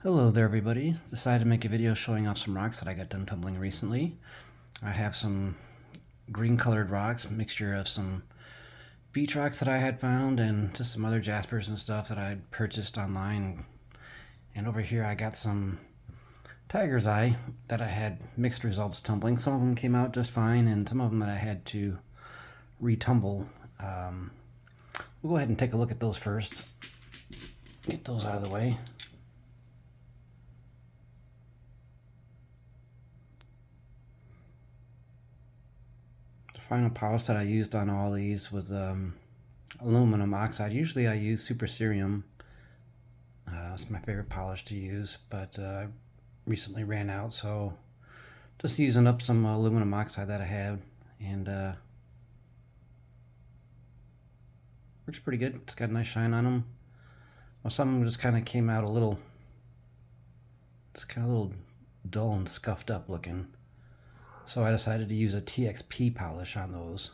Hello there everybody. Decided to make a video showing off some rocks that I got done tumbling recently. I have some green colored rocks, mixture of some beach rocks that I had found and just some other Jaspers and stuff that I had purchased online. And over here I got some tiger's eye that I had mixed results tumbling. Some of them came out just fine and some of them that I had to retumble. We'll go ahead and take a look at those first. Get those out of the way. Final polish that I used on all these was aluminum oxide. Usually I use super cerium. It's my favorite polish to use, but I recently ran out, so just using up some aluminum oxide that I had, and works pretty good. It's got a nice shine on them. Well, some of them just kind of came out a little dull and scuffed up looking. So I decided to use a TXP polish on those.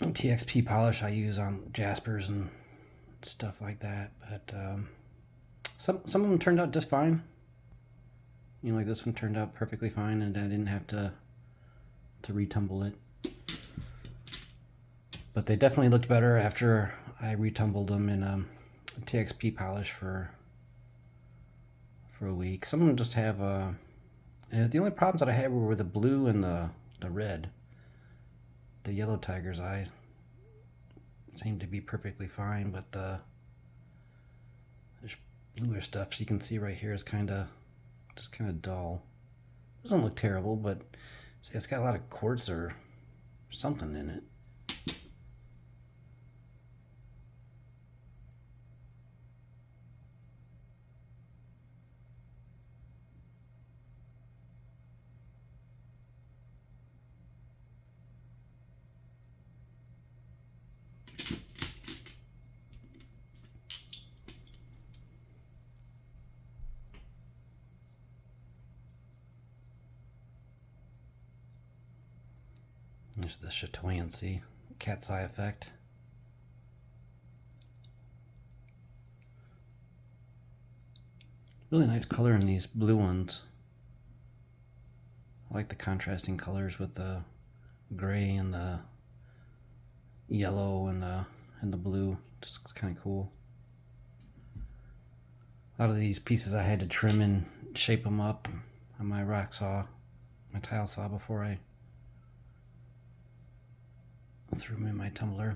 TXP polish I use on Jaspers and stuff like that, but some of them turned out just fine. You know, like this one turned out perfectly fine, and I didn't have to retumble it. But they definitely looked better after I retumbled them in TXP polish for a week. Some of them just have and the only problems that I had were the blue and the red. The yellow tiger's eye seemed to be perfectly fine, but the bluer stuff, so you can see right here, is just kind of dull. Doesn't look terrible, but see, it's got a lot of quartz or something in it. There's the chatoyancy, cat's eye effect. Really nice color in these blue ones. I like the contrasting colors with the gray and the yellow and the blue. Just looks kind of cool. A lot of these pieces I had to trim and shape them up on my rock saw, my tile saw, before I threw them in my tumbler.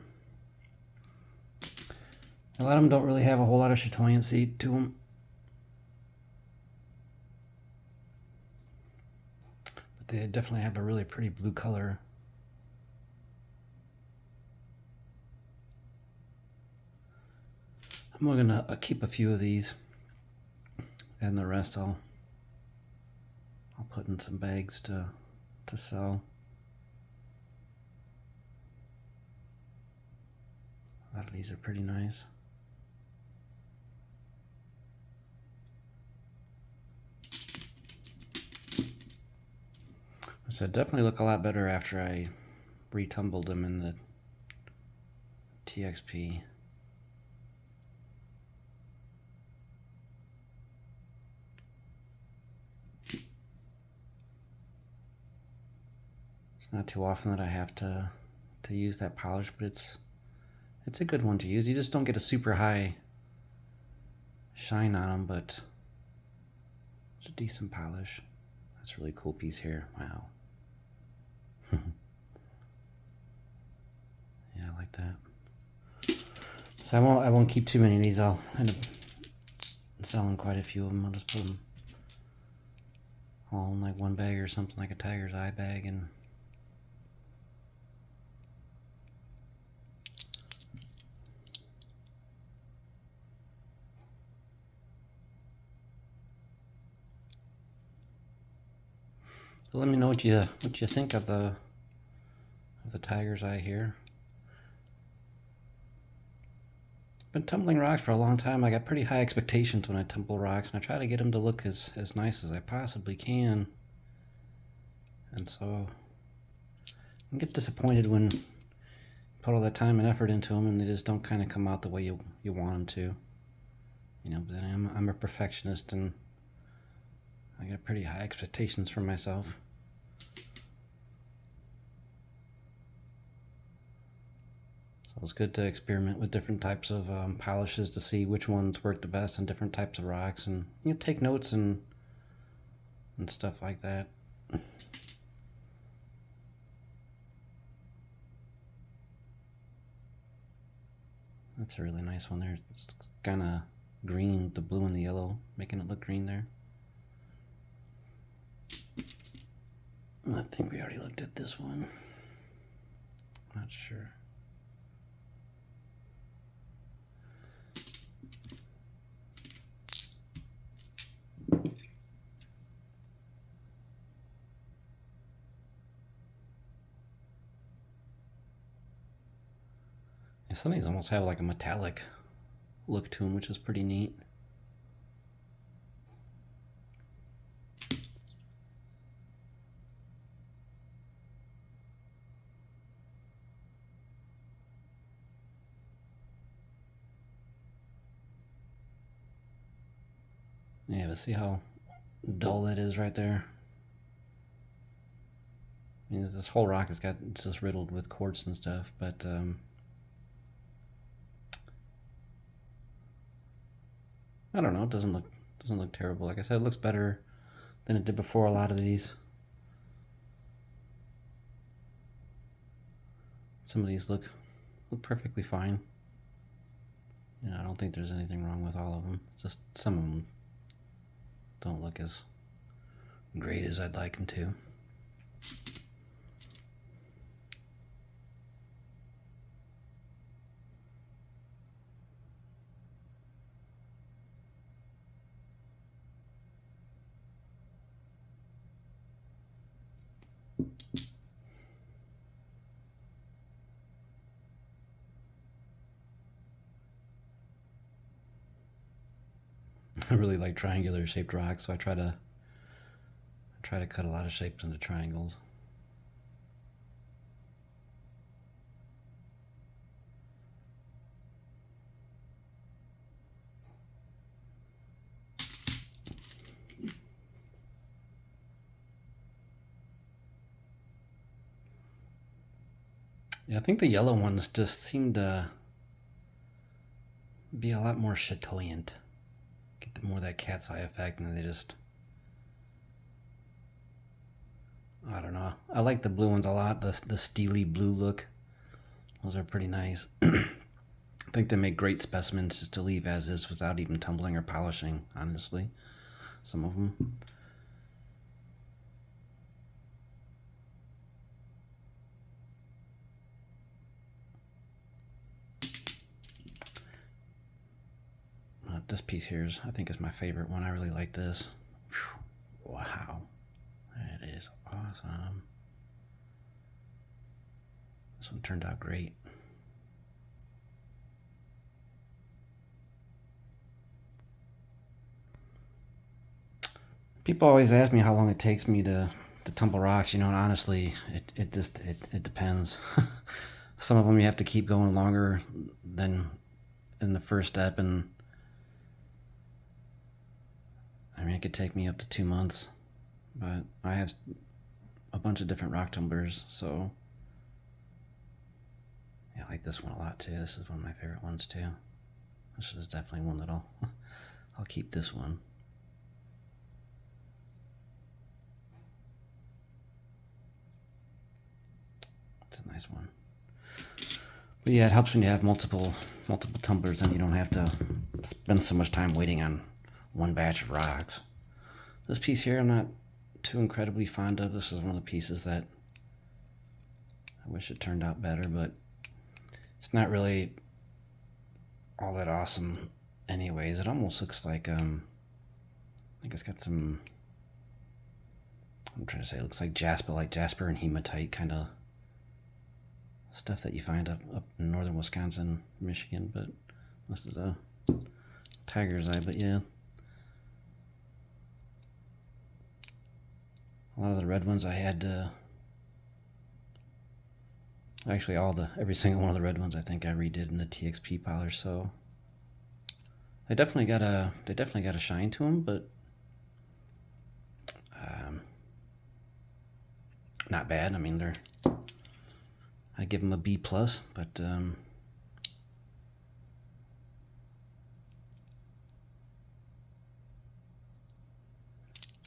A lot of them don't really have a whole lot of chatoyancy to them. But they definitely have a really pretty blue color. I'm gonna keep a few of these, and the rest I'll put in some bags to sell. A lot of these are pretty nice. So it definitely look a lot better after I retumbled them in the TXP. It's not too often that I have to use that polish, but it's a good one to use. You just don't get a super high shine on them, but it's a decent polish. That's a really cool piece here. Wow. Yeah, I like that. So I won't keep too many of these. I'll end up selling quite a few of them. I'll just put them all in like one bag or something, like a tiger's eye bag, and so let me know what you think of the tiger's eye here. Been tumbling rocks for a long time. I got pretty high expectations when I tumble rocks, and I try to get them to look as nice as I possibly can. And so I get disappointed when put all that time and effort into them, and they just don't kind of come out the way you want them to. You know, but I'm a perfectionist, and I got pretty high expectations for myself. So it's good to experiment with different types of polishes to see which ones work the best on different types of rocks, and take notes and stuff like that. That's a really nice one there. It's kind of green, the blue and the yellow, making it look green there. I think we already looked at this one. Not sure. Yeah, some of these almost have like a metallic look to them, which is pretty neat. Yeah, but see how dull it is right there? I mean, this whole rock it's just riddled with quartz and stuff, but I don't know. It doesn't look terrible. Like I said, it looks better than it did before. A lot of these. Some of these look perfectly fine. You know, I don't think there's anything wrong with all of them. It's just some of them don't look as great as I'd like them to. I really like triangular shaped rocks, so I try to cut a lot of shapes into triangles. Yeah, I think the yellow ones just seem to be a lot more chatoyant. Get more of that cat's eye effect, and they just, I don't know. I like the blue ones a lot. The steely blue look. Those are pretty nice. I think they make great specimens just to leave as is without even tumbling or polishing, honestly. Some of them. This piece here I think is my favorite one. I really like this. Whew. Wow. That is awesome. This one turned out great. People always ask me how long it takes me to tumble rocks, and honestly, it depends. Some of them you have to keep going longer than in the first step, and I mean, it could take me up to 2 months, but I have a bunch of different rock tumblers, so yeah, I like this one a lot too. This is one of my favorite ones too. This is definitely one that I'll keep this one. It's a nice one. But yeah, it helps when you have multiple tumblers, and you don't have to spend so much time waiting on one batch of rocks. This piece here I'm not too incredibly fond of. This is one of the pieces that I wish it turned out better, but it's not really all that awesome anyways. It almost looks like I think it's got some, I'm trying to say, it looks like Jasper and hematite kind of stuff that you find up in northern Wisconsin, Michigan, but this is a tiger's eye. But yeah, a lot of the red ones I had to Actually, every single one of the red ones I think I redid in the TXP polish, so they definitely got a shine to them, but not bad. I mean, I give them a B plus, but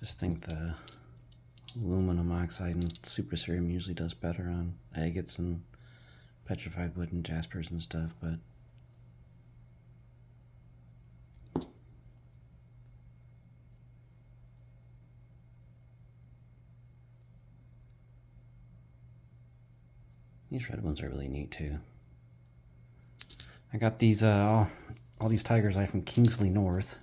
just think the aluminum oxide and super serum usually does better on agates and petrified wood and jaspers and stuff, but these red ones are really neat too. I got these all these Tiger's-Eye from Kingsley North.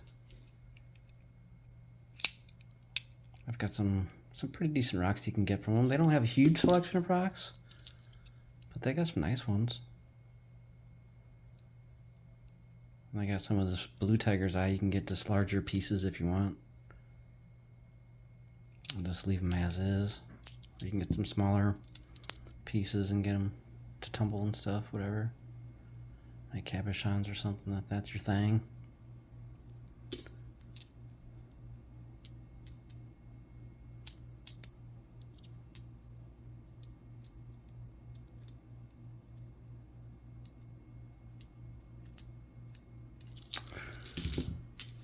I've got some pretty decent rocks you can get from them. They don't have a huge selection of rocks, but they got some nice ones. And I got some of this blue Tiger's-Eye. You can get just larger pieces if you want. I'll just leave them as is. Or you can get some smaller pieces and get them to tumble and stuff, whatever. Like cabochons or something, if that's your thing.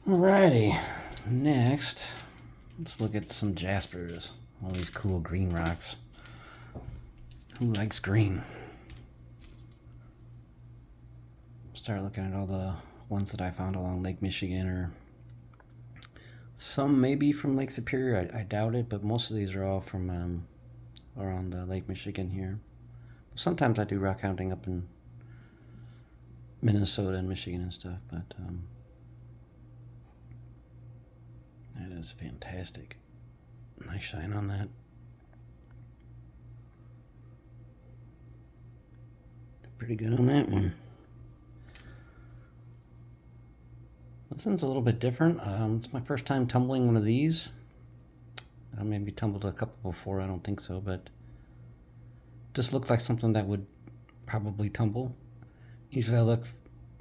Alrighty, next, let's look at some Jaspers. All these cool green rocks. Who likes green? Start looking at all the ones that I found along Lake Michigan, or some maybe from Lake Superior. I doubt it, but most of these are all from around Lake Michigan here. Sometimes I do rock hunting up in Minnesota and Michigan and stuff, but that is fantastic. Nice shine on that. Pretty good on that one. This one's a little bit different. It's my first time tumbling one of these. I maybe tumbled a couple before, I don't think so, but just looked like something that would probably tumble. Usually I look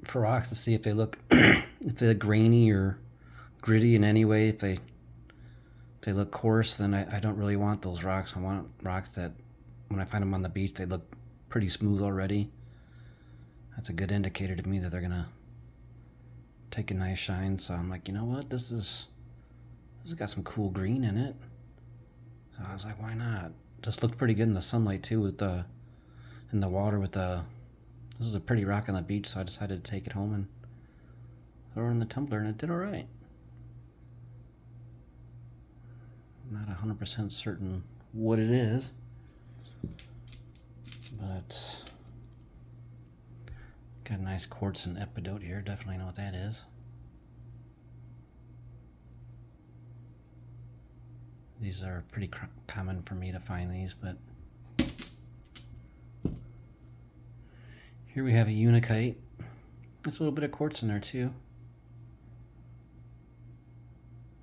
for rocks to see if they look if they look grainy or gritty in any way. If they look coarse, then I don't really want those rocks. I want rocks that when I find them on the beach, they look pretty smooth already. That's a good indicator to me that they're gonna take a nice shine. So I'm like, you know what, this has got some cool green in it. So I was like, why not? Just looked pretty good in the sunlight too, with in the water with this is a pretty rock on the beach, so I decided to take it home and throw it in the tumbler, and it did all right. I'm not 100% certain what it is, but got a nice quartz and epidote here. Definitely know what that is. These are pretty common for me to find these, but here we have a Unakite. There's a little bit of quartz in there too.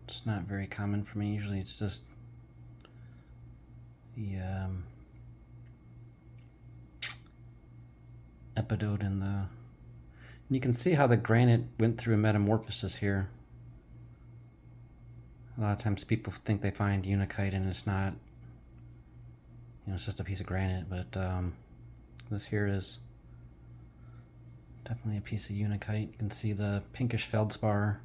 It's not very common for me. Usually it's just the epidote and you can see how the granite went through a metamorphosis here. A lot of times people think they find Unakite and it's not. You know, it's just a piece of granite, but this here is definitely a piece of Unakite. You can see the pinkish feldspar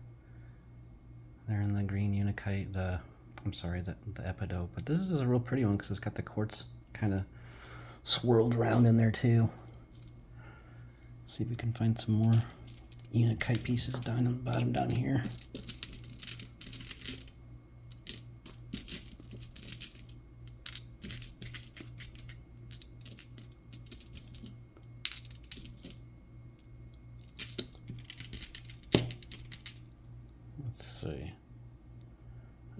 there in the green Unakite, the epidote. But this is a real pretty one because it's got the quartz kind of swirled around in there too. See if we can find some more Unakite pieces down on the bottom down here. Let's see.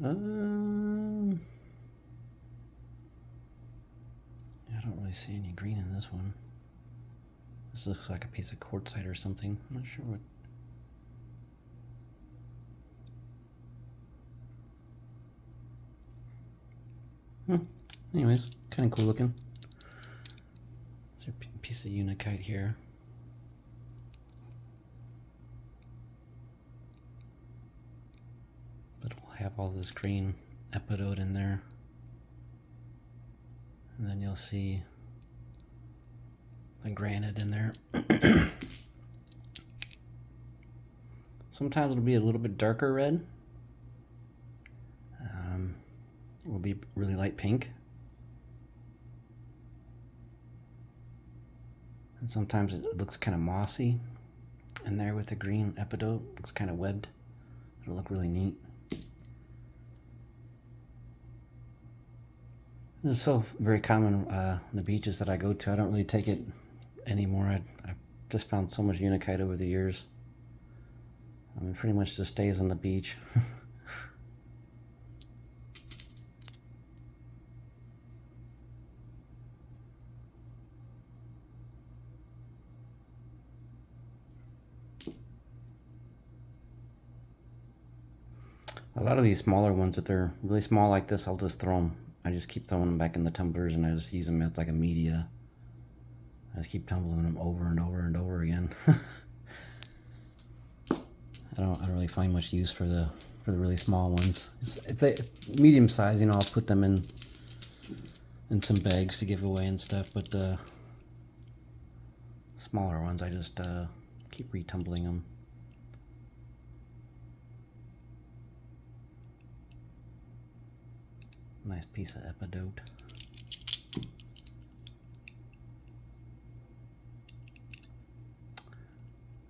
I don't really see any green in this one. This looks like a piece of quartzite or something. I'm not sure what. Anyways, kind of cool looking. These are piece of Unakite here. But we'll have all this green epidote in there. And then you'll see the granite in there. Sometimes it'll be a little bit darker red. It will be really light pink. And sometimes it looks kind of mossy in there with the green epidote. It looks kind of webbed. It'll look really neat. This is so very common on the beaches that I go to. I don't really take it anymore. I've just found so much Unakite over the years. I mean, pretty much just stays on the beach. A lot of these smaller ones, if they're really small like this, I'll just throw them. I just keep throwing them back in the tumblers, and I just use them as like a media. I just keep tumbling them over and over and over again. I don't really find much use for the really small ones. If they medium size, you know, I'll put them in some bags to give away and stuff. But the smaller ones, I just keep retumbling them. Nice piece of epidote.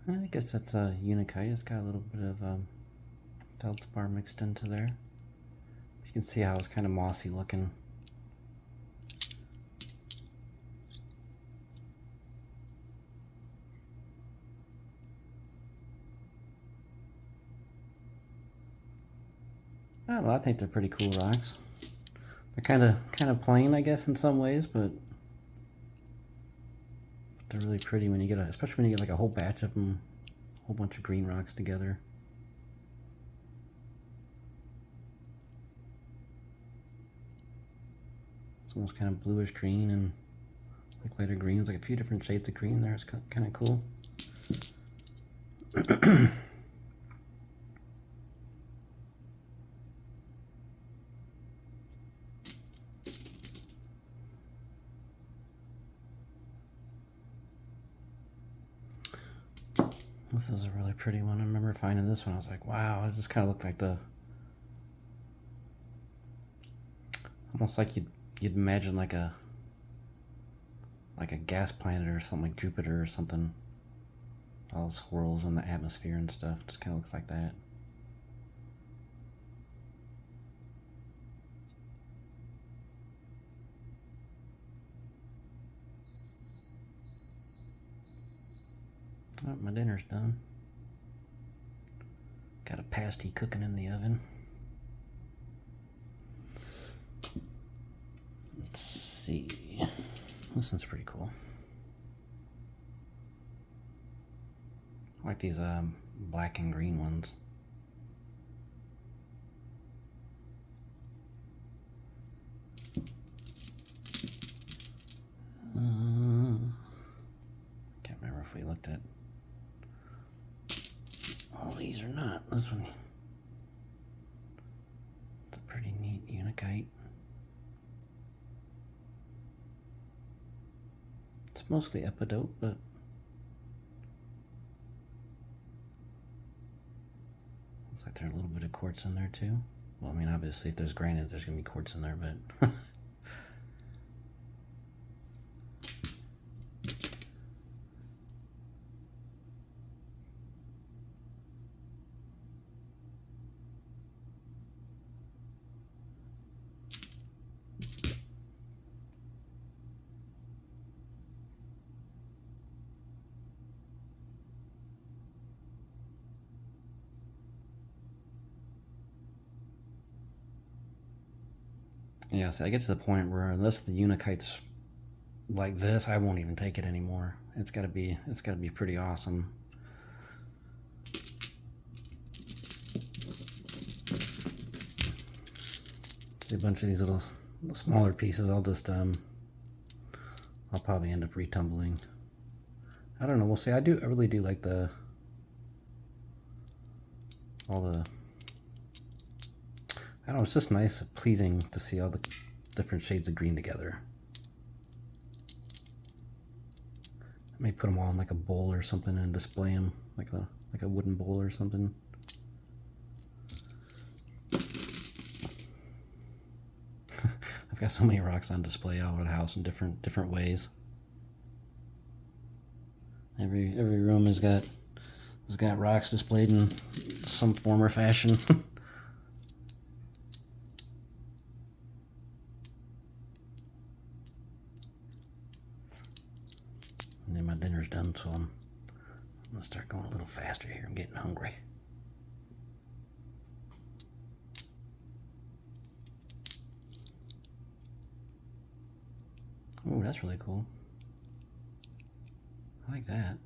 I guess that's a Unakite. It's got a little bit of feldspar mixed into there. You can see how it's kind of mossy looking. I don't know, I think they're pretty cool rocks. They're kind of plain, I guess, in some ways, but they're really pretty when you get especially when you get like a whole batch of them, a whole bunch of green rocks together. It's almost kind of bluish green and like lighter greens, like a few different shades of green there. It's kind of cool. This is a really pretty one. I remember finding this one. I was like, wow, this kind of looked like almost like you'd imagine like a gas planet or something, like Jupiter or something. All the swirls in the atmosphere and stuff. Just kind of looks like that. Oh, my dinner's done. Got a pasty cooking in the oven. Let's see. This one's pretty cool. I like these black and green ones. Can't remember if we looked at all these or not. This one, it's a pretty neat Unakite. It's mostly epidote, but looks like there's a little bit of quartz in there too. Well, I mean, obviously if there's granite, there's gonna be quartz in there, but yeah, so I get to the point where unless the Unakite's like this, I won't even take it anymore. It's gotta be pretty awesome. See a bunch of these little smaller pieces. I'll just I'll probably end up retumbling. I don't know, we'll see. I really do like all the, I don't know, it's just nice, pleasing to see all the different shades of green together. I may put them all in like a bowl or something and display them like a wooden bowl or something. I've got so many rocks on display all over the house in different ways. Every room has got rocks displayed in some form or fashion. And then my dinner's done, so I'm gonna start going a little faster here. I'm getting hungry. Oh, that's really cool. I like that.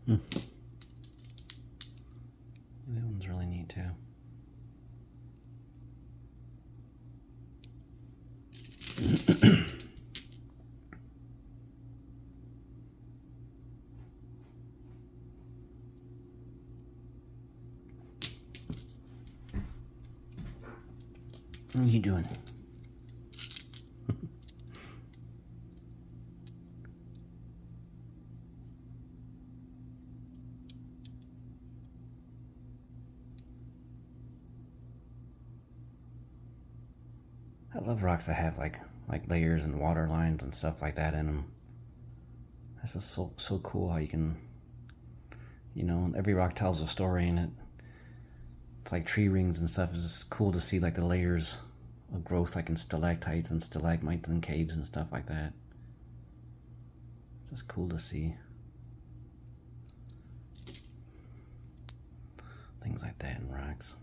That one's really neat too. What are you doing? I love rocks that have like layers and water lines and stuff like that in them. That's just so cool how you can, you know, every rock tells a story, and it's like tree rings and stuff. It's just cool to see like the layers of growth, like in stalactites and stalagmites and caves and stuff like that. It's just cool to see things like that in rocks.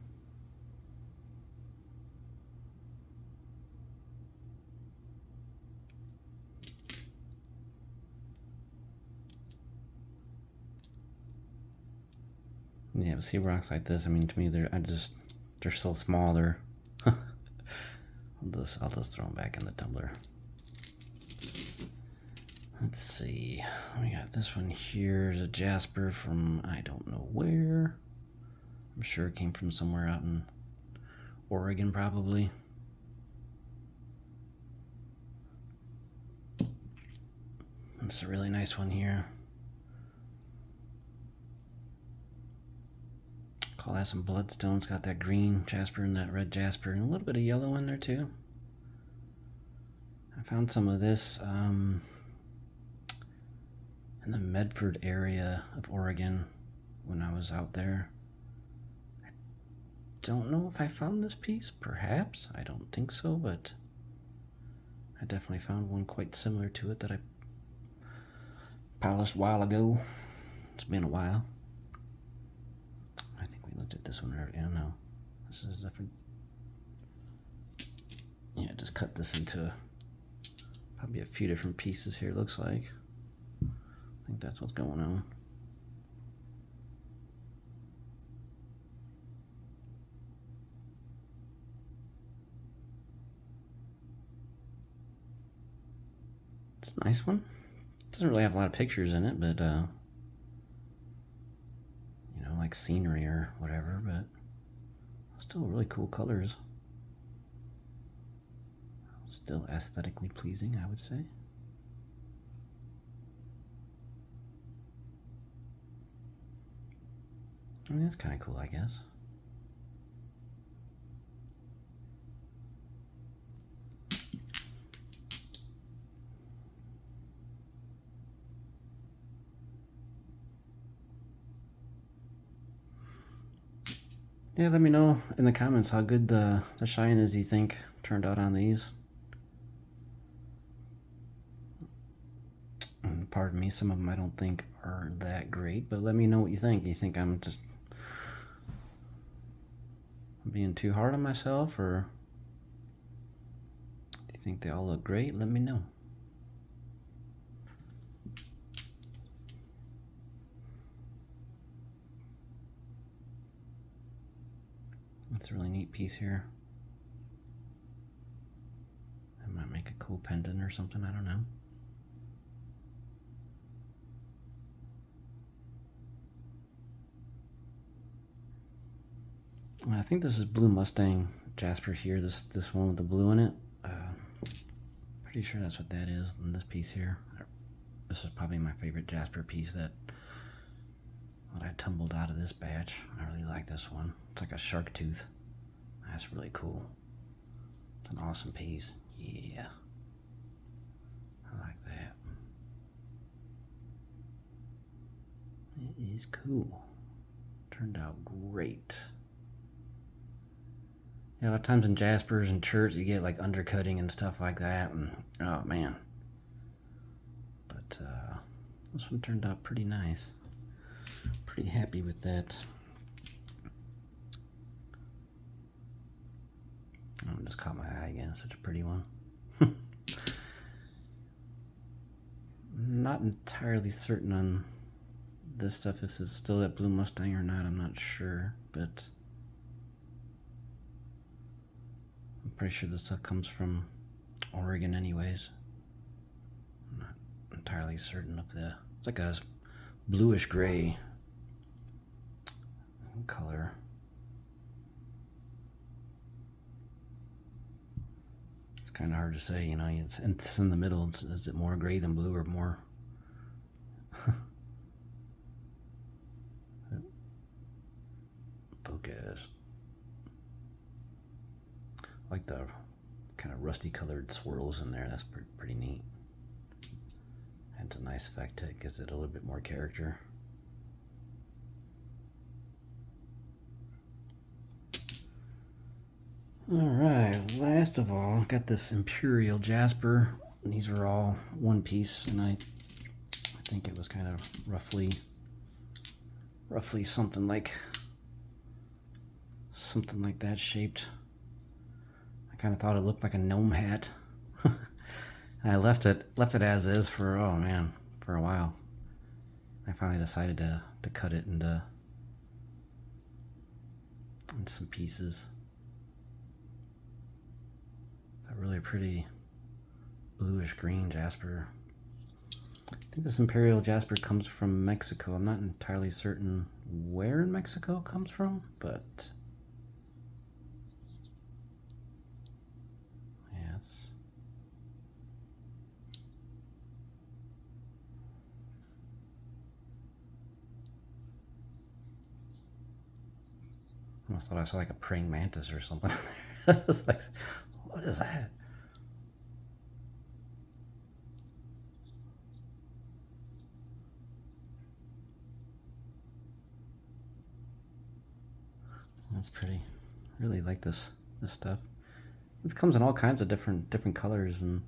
Yeah, but see rocks like this, I mean, to me, they're so small. I'll just throw them back in the tumbler. Let's see. We got this one here is a Jasper from I don't know where. I'm sure it came from somewhere out in Oregon, probably. It's a really nice one here. Call that some bloodstone. It's got that green jasper and that red jasper and a little bit of yellow in there too. I found some of this in the Medford area of Oregon when I was out there. I don't know if I found this piece, perhaps. I don't think so, but I definitely found one quite similar to it that I polished a while ago. It's been a while. I think we looked at this one already. I don't know. This is different. Yeah, just cut this into probably a few different pieces here, looks like. I think that's what's going on. It's a nice one. Doesn't really have a lot of pictures in it, but you know, like scenery or whatever, but still really cool colors. Still aesthetically pleasing, I would say. I mean, that's kind of cool, I guess. Yeah, let me know in the comments how good the shine is you think turned out on these. And pardon me, some of them I don't think are that great, but let me know what you think. You think I'm just being too hard on myself, or do you think they all look great? Let me know. That's a really neat piece here. pendant or something, I don't know. I think this is Blue Mustang Jasper here, this one with the blue in it. Pretty sure that's what that is in this piece here. This is probably my favorite Jasper piece that I tumbled out of this batch. I really like this one. It's like a shark tooth. That's really cool. It's an awesome piece. Yeah. I like that. It is cool. Turned out great. Yeah, a lot of times in Jaspers and Church you get like undercutting and stuff like that, and oh man. But this one turned out pretty nice. Pretty happy with that. Oh, just caught my eye again. Such a pretty one. Not entirely certain on this stuff, if this is still that Blue Mustang or not. I'm not sure, but I'm pretty sure this stuff comes from Oregon anyways. I'm not entirely certain of it's like a bluish gray color. It's kind of hard to say, you know. It's in the middle. Is it more gray than blue or more? Focus. I like the kind of rusty colored swirls in there. That's pretty neat. Adds a nice effect to it, gives it a little bit more character. Alright, last of all, got this Imperial Jasper. These are all one piece, and I think it was kind of roughly something like that shaped. I kind of thought it looked like a gnome hat. I left it as is for, oh man, for a while. I finally decided to cut it into some pieces. A really pretty bluish green Jasper. I think this Imperial Jasper comes from Mexico. I'm not entirely certain where in Mexico it comes from, but yeah, it's I almost thought I saw like a praying mantis or something. It's like, what is that? That's pretty. I really like this stuff. This comes in all kinds of different colors, and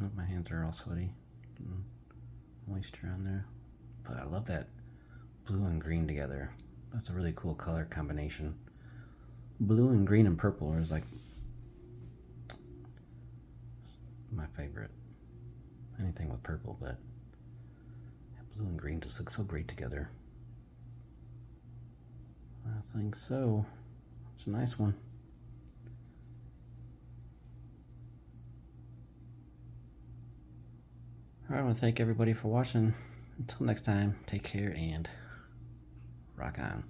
oh, my hands are all sweaty. Moisture on there. But I love that blue and green together. That's a really cool color combination. Blue and green and purple is like my favorite. Anything with purple, but blue and green just look so great together. I think so. It's a nice one. Alright, I want to thank everybody for watching. Until next time, take care and rock on.